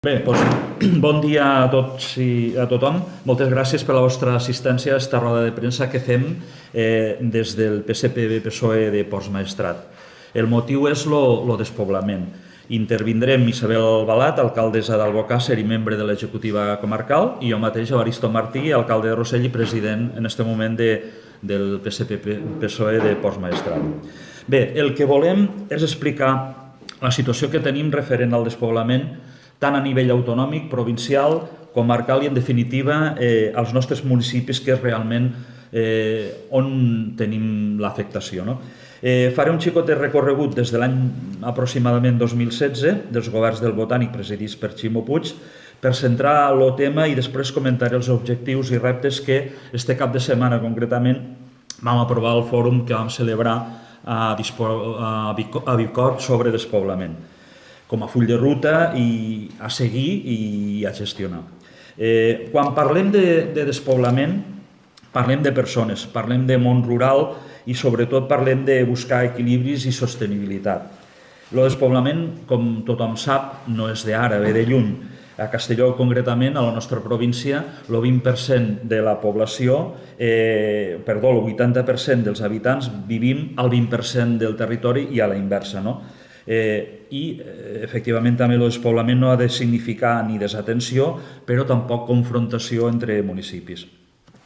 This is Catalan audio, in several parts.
Bé, doncs, bon dia a tots i a tothom. Moltes gràcies per la vostra assistència a aquesta roda de premsa que fem des del PSPB-PSOE de Ports Maestrat. El motiu és el despoblament. Intervindrem Isabel Balat, alcaldessa d'Albocàsser i membre de l'executiva comarcal, i jo mateix, Evaristo Martí, alcalde de Rossell i president en aquest moment del PSPB-PSOE de Ports Maestrat. Bé, el que volem és explicar la situació que tenim referent al despoblament tant a nivell autonòmic, provincial, comarcal i, en definitiva, als nostres municipis, que és realment on tenim l'afectació. Faré un xicotet recorregut des de l'any aproximadament 2016, dels governs del Botànic presidits per Ximo Puig, per centrar el tema i després comentaré els objectius i reptes que este cap de setmana concretament vam aprovar al fòrum que vam celebrar a Bicorb sobre despoblament, com a full de ruta i a seguir i a gestionar. Quan parlem de despoblament, parlem de persones, parlem de món rural i sobretot parlem de buscar equilibris i sostenibilitat. El despoblament, com tothom sap, no és d'ara, ve de lluny. A Castelló, concretament, a la nostra província, el 20% de la població, el 80% dels habitants vivim al 20% del territori i a la inversa, no? I, efectivament, també el despoblament no ha de significar ni desatenció, però tampoc confrontació entre municipis.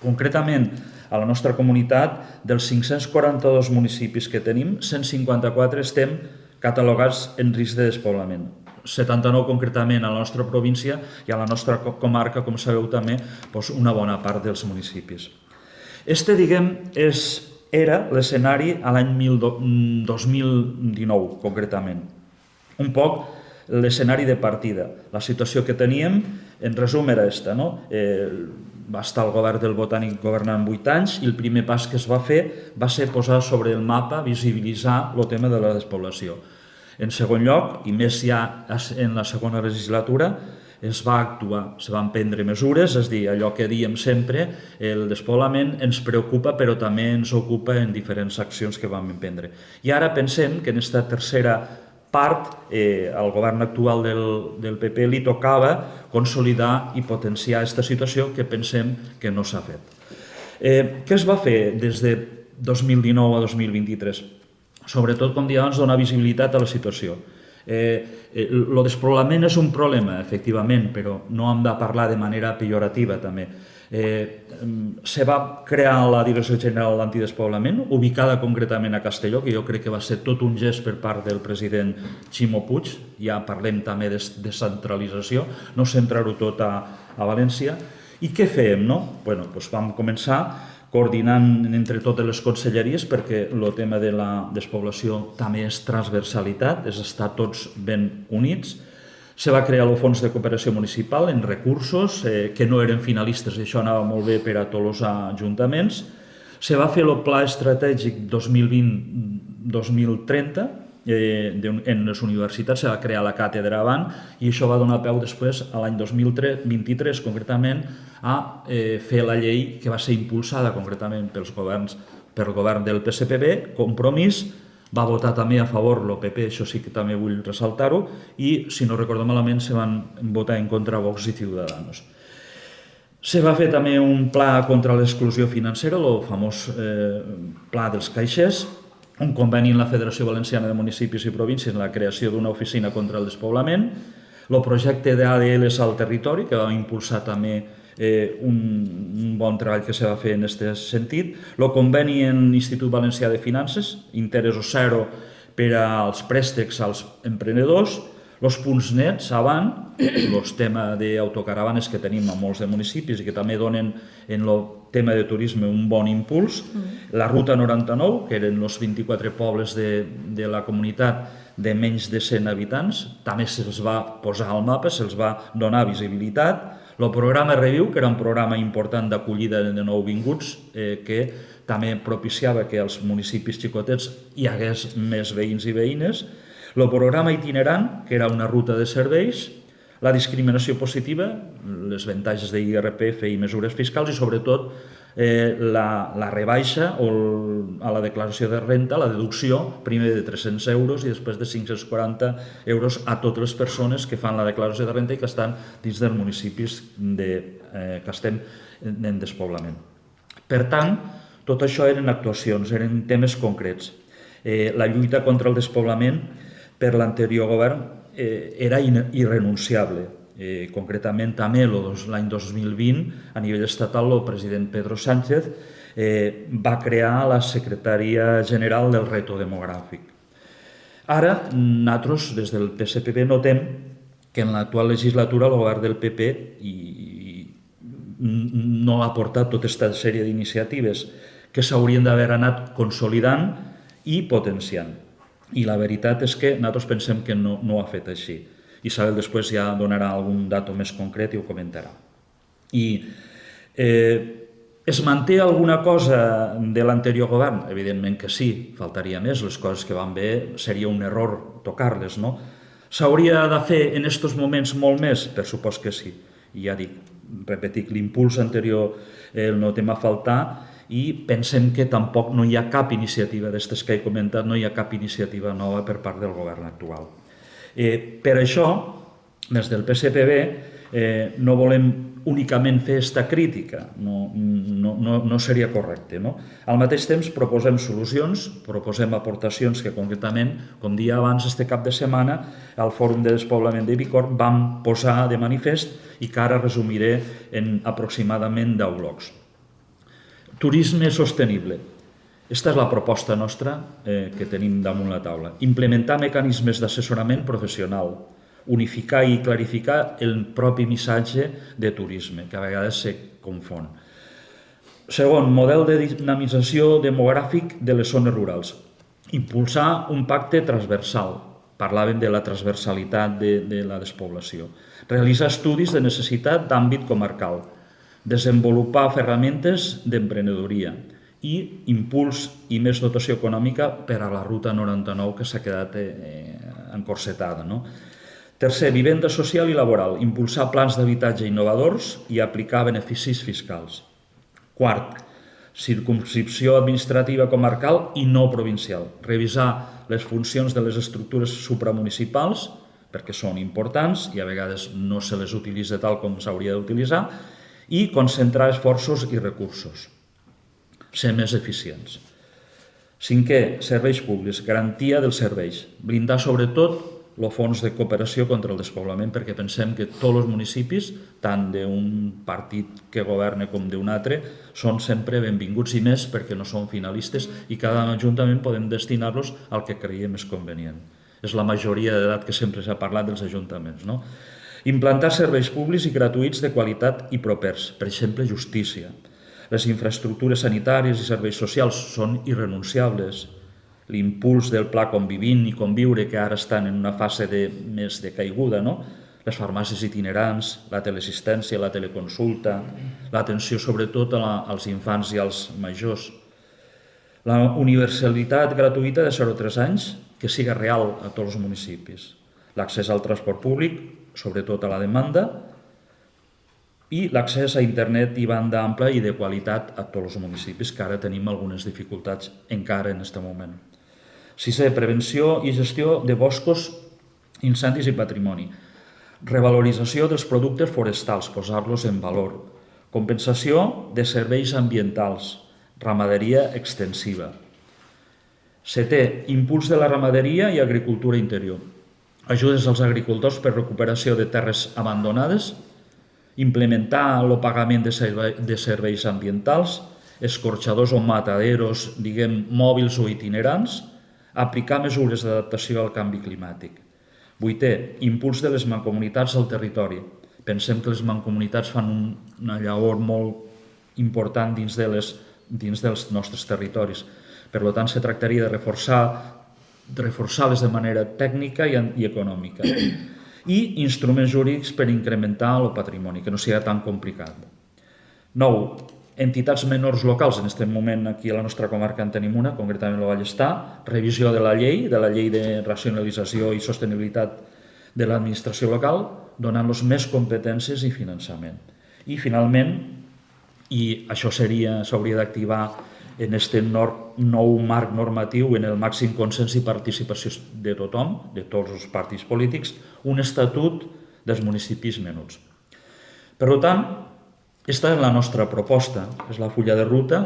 Concretament, a la nostra comunitat, dels 542 municipis que tenim, 154 estem catalogats en risc de despoblament. 79 concretament a la nostra província i a la nostra comarca, com sabeu també, una bona part dels municipis. Este, era l'escenari a l'any 2019, concretament. Un poc l'escenari de partida. La situació que teníem, en resum, era aquesta, no? Va estar el govern del Botànic governant 8 anys i el primer pas que es va fer va ser posar sobre el mapa, visibilitzar el tema de la despoblació. En segon lloc, i més ja en la segona legislatura, es va actuar, se van prendre mesures, és a dir, allò que diem sempre, el despoblament ens preocupa però també ens ocupa en diferents accions que vam emprendre. I ara pensem que en aquesta tercera part, al govern actual del PP li tocava consolidar i potenciar aquesta situació que pensem que no s'ha fet. Què es va fer des de 2019 a 2023? Sobretot, com deia abans, donar visibilitat a la situació. El despoblament és un problema, efectivament, però no hem de parlar de manera pejorativa també. Se va crear la Direcció General d'Antidespoblament, ubicada concretament a Castelló, que jo crec que va ser tot un gest per part del president Ximo Puig, ja parlem també de descentralització, no centrar-ho tot a València. I què fèiem? Vam començar coordinant entre totes les conselleries, perquè el tema de la despoblació també és transversalitat, és estar tots ben units. Se va crear el Fons de Cooperació Municipal en recursos, que no eren finalistes, i això anava molt bé per a tots els ajuntaments. Se va fer el Pla Estratègic 2020-2030, en les universitats se va crear la càtedra Avant i això va donar peu després, a l'any 2023 concretament, a fer la llei que va ser impulsada concretament pel govern del PSPB, Compromís, va votar també a favor el PP, això sí que també vull ressaltar-ho, i, si no recordo malament, se van votar en contra Vox i Ciudadanos. Se va fer també un pla contra l'exclusió financera, el famós pla dels caixers, un conveni amb la Federació Valenciana de Municipis i Províncies en la creació d'una oficina contra el despoblament, el projecte d'ADLs al territori, que va impulsar també un bon treball que se va fer en aquest sentit, el conveni en l'Institut Valencià de Finances, interessos zero per als préstecs als emprenedors, els punts nets avant, el tema d'autocaravanes que tenim a molts de municipis i que també donen en el tema de turisme un bon impuls, la Ruta 99, que eren els 24 pobles de la comunitat de menys de 100 habitants, també se'ls va posar al mapa, se'ls va donar visibilitat, el programa Reviu, que era un programa important d'acollida de nouvinguts, que també propiciava que als municipis xicotets hi hagués més veïns i veïnes, el programa Itinerant, que era una ruta de serveis, la discriminació positiva, les avantatges d'IRPF i mesures fiscals i, sobretot, la rebaixa a la declaració de renta, la deducció, primer de 300 euros i després de 540 euros a totes les persones que fan la declaració de renta i que estan dins dels municipis que estem en despoblament. Per tant, tot això eren actuacions, eren temes concrets. La lluita contra el despoblament per l'anterior govern era irrenunciable. Concretament també l'any 2020 a nivell estatal el president Pedro Sánchez va crear la Secretaria General del Reto Demogràfic. Ara nosaltres des del PSPB notem que en l'actual legislatura el govern del PP no ha portat tota aquesta sèrie d'iniciatives que s'haurien d'haver anat consolidant i potenciant. I la veritat és que nosaltres pensem que no ho ha fet així. Isabel després ja donarà algun dato més concret i ho comentarà. I es manté alguna cosa de l'anterior govern? Evidentment que sí, faltaria més, les coses que van bé seria un error tocar-les, no? S'hauria de fer en aquests moments molt més? Per supost que sí. I ja dic, repetic, l'impuls anterior el notem a faltar i pensem que tampoc no hi ha cap iniciativa d'aquestes que he comentat, no hi ha cap iniciativa nova per part del govern actual. Per això, des del PSPB, no volem únicament fer aquesta crítica, no seria correcte. Al mateix temps proposem solucions, proposem aportacions que concretament, com dia abans, este cap de setmana, al Fòrum de Despoblament de Bicorb vam posar de manifest i que ara resumiré en aproximadament 10 blocs. Turisme sostenible. Aquesta és la proposta nostra que tenim damunt la taula. Implementar mecanismes d'assessorament professional, unificar i clarificar el propi missatge de turisme, que a vegades se confon. Segon, model de dinamització demogràfic de les zones rurals. Impulsar un pacte transversal. Parlàvem de la transversalitat de la despoblació. Realitzar estudis de necessitat d'àmbit comarcal. Desenvolupar ferramentes d'emprenedoria i impuls i més dotació econòmica per a la Ruta 99 que s'ha quedat encorsetada. Tercer, vivenda social i laboral, impulsar plans d'habitatge innovadors i aplicar beneficis fiscals. Quart, circumscripció administrativa comarcal i no provincial, revisar les funcions de les estructures supramunicipals perquè són importants i a vegades no se les utilitza tal com s'hauria d'utilitzar i concentrar esforços i recursos. Ser més eficients. Cinquè, serveis públics, garantia dels serveis. Blindar sobretot el fons de cooperació contra el despoblament perquè pensem que tots els municipis, tant d'un partit que governa com d'un altre, són sempre benvinguts i més perquè no són finalistes i cada ajuntament podem destinar-los al que creiem més convenient. És la majoria d'edat que sempre s'ha parlat dels ajuntaments. Implantar serveis públics i gratuïts de qualitat i propers, per exemple, justícia. Les infraestructures sanitàries i serveis socials són irrenunciables. L'impuls del pla Convivint i Conviure, que ara estan en una fase més de caiguda, les farmàcies itinerants, la teleassistència, la teleconsulta, l'atenció sobretot als infants i als majors. La universalitat gratuïta de 0 a 3 anys, que siga real a tots els municipis. L'accés al transport públic, sobretot a la demanda, i l'accés a internet i banda ampla i de qualitat a tots els municipis, que ara tenim algunes dificultats encara en aquest moment. Sisè, prevenció i gestió de boscos, incendis i patrimoni. Revalorització dels productes forestals, posar-los en valor. Compensació de serveis ambientals, ramaderia extensiva. Setè, impuls de la ramaderia i agricultura interior. Ajudes als agricultors per recuperació de terres abandonades, implementar el pagament de serveis ambientals, escorxadors o mataderos, mòbils o itinerants, aplicar mesures d'adaptació al canvi climàtic. Vuitè, impuls de les mancomunitats al territori. Pensem que les mancomunitats fan una llavor molt important dins dels nostres territoris. Per tant, se tractaria de reforçar-les de manera tècnica i econòmica. I instruments jurídics per incrementar el patrimoni, que no sigui tan complicat. 9. Entitats menors locals. En aquest moment aquí a la nostra comarca en tenim una, concretament el Vallestà. Revisió de la llei de racionalització i sostenibilitat de l'administració local, donant-los més competències i finançament. I finalment, i això s'hauria d'activar en aquest nou marc normatiu, en el màxim consens i participació de tothom, de tots els partits polítics, un estatut dels municipis menuts. Per tant, aquesta és la nostra proposta, és la fulla de ruta,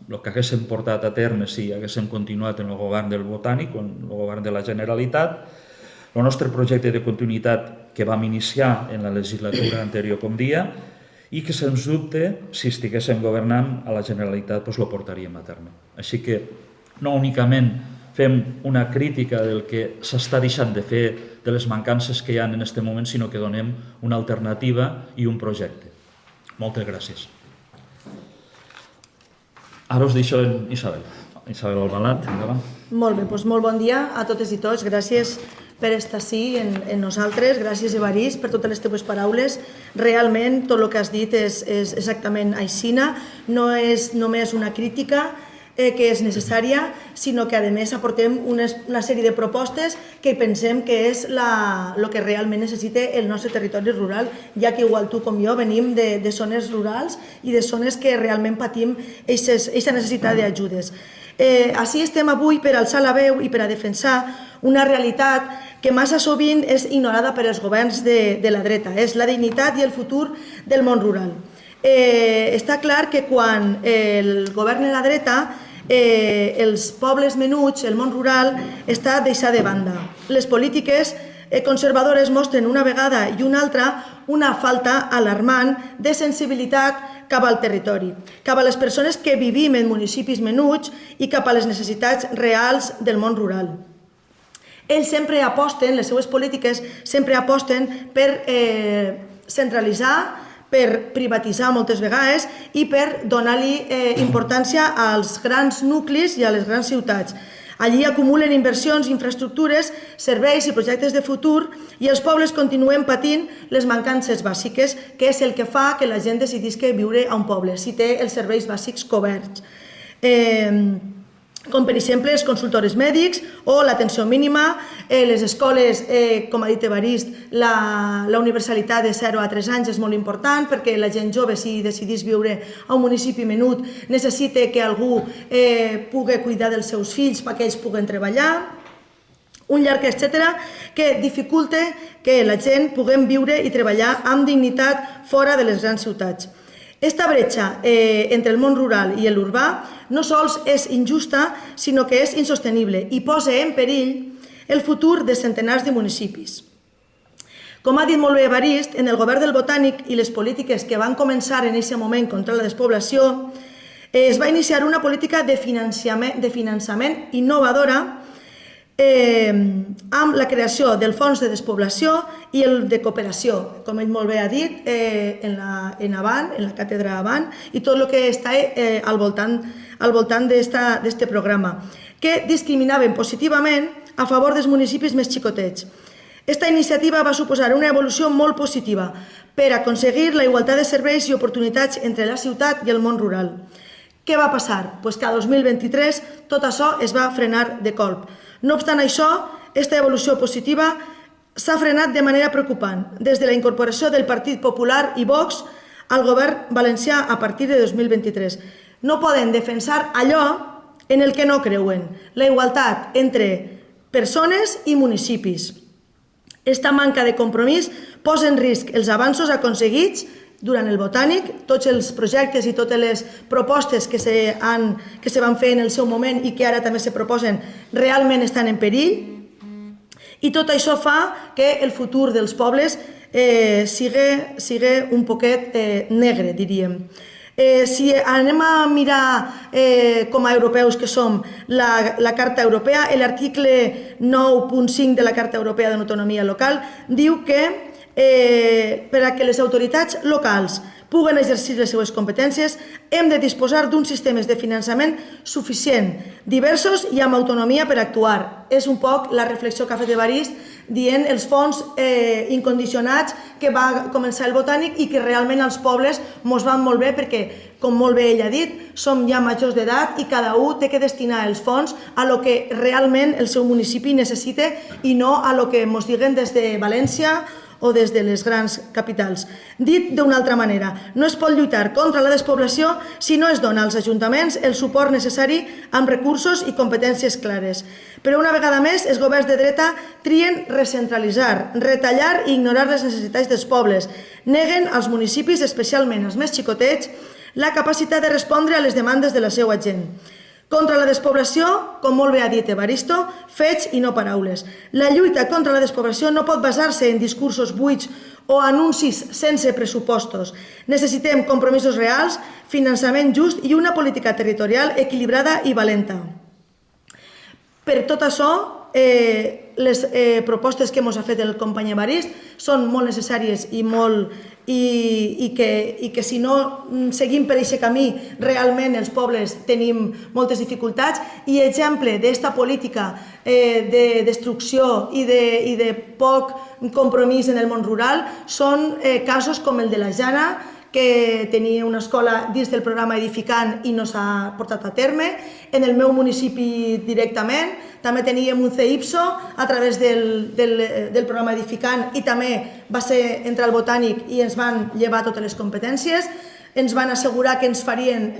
el que haguéssim portat a terme si haguéssim continuat en el govern del Botànic o en el govern de la Generalitat, el nostre projecte de continuïtat que vam iniciar en la legislatura anterior, com dia, i que, sens dubte, si estiguéssim governant a la Generalitat, el portaríem a terme. Així que no únicament fem una crítica del que s'està deixant de fer, de les mancances que hi ha en aquest moment, sinó que donem una alternativa i un projecte. Moltes gràcies. Ara us deixo en Isabel. Isabel Albalat, endavant. Molt bé, doncs molt bon dia a totes i tots. Gràcies per estar així en nosaltres. Gràcies, Evarist, per totes les teves paraules. Realment, tot el que has dit és exactament aixina. No és només una crítica que és necessària, sinó que, a més, aportem una sèrie de propostes que pensem que és el que realment necessita el nostre territori rural, ja que, igual tu com jo, venim de zones rurals i de zones que realment patim aquesta necessitat d'ajudes. Així estem avui per alçar la veu i per a defensar una realitat que massa sovint és ignorada per els governs de la dreta, és la dignitat i el futur del món rural. Està clar que quan el govern de la dreta, els pobles menuts, el món rural, està deixat de banda. Les polítiques conservadores mostren una vegada i una altra una falta alarmant de sensibilitat cap al territori, cap a les persones que vivim en municipis menuts i cap a les necessitats reals del món rural. Ells sempre aposten, les seues polítiques sempre aposten per centralitzar, per privatitzar moltes vegades i per donar-li importància als grans nuclis i a les grans ciutats. Allí acumulen inversions, infraestructures, serveis i projectes de futur i els pobles continuen patint les mancances bàsiques, que és el que fa que la gent decidisca viure a un poble, si té els serveis bàsics coberts. Com per exemple els consultores mèdics o l'atenció mínima, les escoles, com ha dit Evarist, la universalitat de 0 a 3 anys és molt important perquè la gent jove, si decidís viure a un municipi menut, necessita que algú pugui cuidar dels seus fills perquè ells puguen treballar, un llarg etcètera que dificulta que la gent puguem viure i treballar amb dignitat fora de les grans ciutats. Esta bretxa entre el món rural i l'urbà no sols és injusta, sinó que és insostenible i posa en perill el futur de centenars de municipis. Com ha dit molt bé Evarist, en el govern del Botànic i les polítiques que van començar en aquest moment contra la despoblació, es va iniciar una política de finançament innovadora amb la creació del Fons de Despoblació i el de Cooperació, com ell molt bé ha dit, en la càtedra Avant, i tot el que està al voltant d'aquest programa, que discriminaven positivament a favor dels municipis més xicotets. Aquesta iniciativa va suposar una evolució molt positiva per aconseguir la igualtat de serveis i oportunitats entre la ciutat i el món rural. Què va passar? Doncs que a 2023 tot això es va frenar de colp. No obstant això, aquesta evolució positiva s'ha frenat de manera preocupant des de la incorporació del Partit Popular i Vox al govern valencià a partir de 2023. No poden defensar allò en el que no creuen, la igualtat entre persones i municipis. Aquesta manca de compromís posa en risc els avanços aconseguits durant el Botànic, tots els projectes i totes les propostes que se van fer en el seu moment i que ara també se proposen realment estan en perill, i tot això fa que el futur dels pobles sigui un poquet negre, diríem. Si anem a mirar com a europeus que som la Carta Europea, l'article 9.5 de la Carta Europea de l'Autonomia Local diu que per a que les autoritats locals puguen exercir les seues competències hem de disposar d'uns sistemes de finançament suficient, diversos i amb autonomia per actuar. És un poc la reflexió que ha fet Evarist dient els fons incondicionats que va començar el Botànic i que realment als pobles ens van molt bé perquè, com molt bé ell ha dit, som ja majors d'edat i cada un té que destinar els fons a lo que realment el seu municipi necessita i no a lo que ens diguen des de València o des de les grans capitals. Dit d'una altra manera, no es pot lluitar contra la despoblació si no es dona als ajuntaments el suport necessari amb recursos i competències clares. Però una vegada més, els governs de dreta trien recentralitzar, retallar i ignorar les necessitats dels pobles. Neguen als municipis, especialment als més xicotets, la capacitat de respondre a les demandes de la seva gent. Contra la despoblació, com molt bé ha dit Evaristo, fets i no paraules. La lluita contra la despoblació no pot basar-se en discursos buits o anuncis sense pressupostos. Necessitem compromisos reals, finançament just i una política territorial equilibrada i valenta. Per tot això, les propostes que ens ha fet el company Evarist són molt necessàries i que si no seguim per aquest camí realment els pobles tenim moltes dificultats i exemple d'esta política de destrucció i de poc compromís en el món rural són casos com el de la Jana, que tenia una escola dins del programa Edificant i no s'ha portat a terme. En el meu municipi directament també teníem un CEIPSO a través del programa Edificant i també va ser entrar al Botànic i ens van llevar totes les competències. Ens van assegurar que ens farien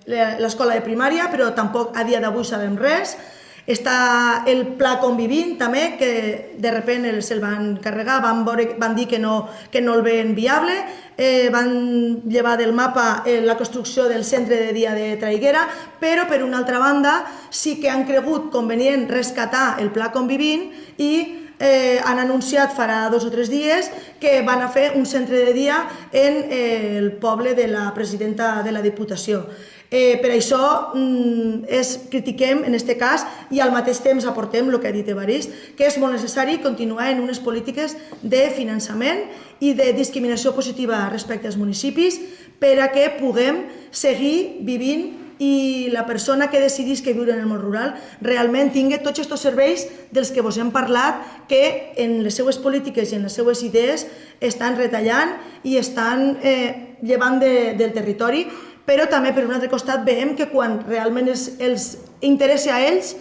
l'escola de primària, però tampoc a dia d'avui sabem res. Està el pla Convivint també, que de sobte se'l van carregar, van dir que no el veien viable, van llevar del mapa la construcció del centre de dia de Traiguera, però per una altra banda sí que han cregut convenient rescatar el pla Convivint i han anunciat farà 2 o 3 dies que van a fer un centre de dia en el poble de la presidenta de la Diputació. Per això critiquem en aquest cas i al mateix temps aportem el que ha dit Evarist, que és molt necessari continuar en unes polítiques de finançament i de discriminació positiva respecte als municipis per a que puguem seguir vivint i la persona que decidís que viure en el món rural realment tingui tots aquests serveis dels que vos hem parlat que en les seues polítiques i en les seues idees estan retallant i estan llevant del territori, però també per un altre costat veiem que quan realment els interessa a ells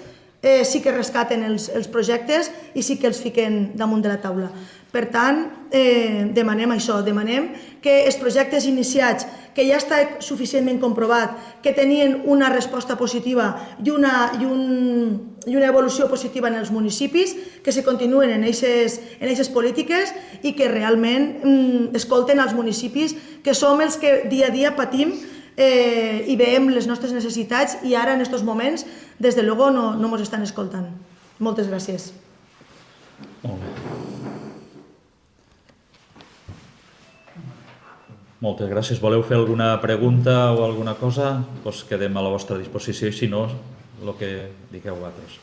sí que rescaten els projectes i sí que els fiquen damunt de la taula. Per tant, demanem això, demanem que els projectes iniciats, que ja està suficientment comprovat, que tenien una resposta positiva i una evolució positiva en els municipis, que se continuen en aquestes polítiques i que realment escolten els municipis, que som els que dia a dia patim i veiem les nostres necessitats i ara en aquests moments, des de luego, no ens estan escoltant. Moltes gràcies. Molt bé. Moltes gràcies. Voleu fer alguna pregunta o alguna cosa? Doncs quedem a la vostra disposició i si no, el que digueu vosaltres.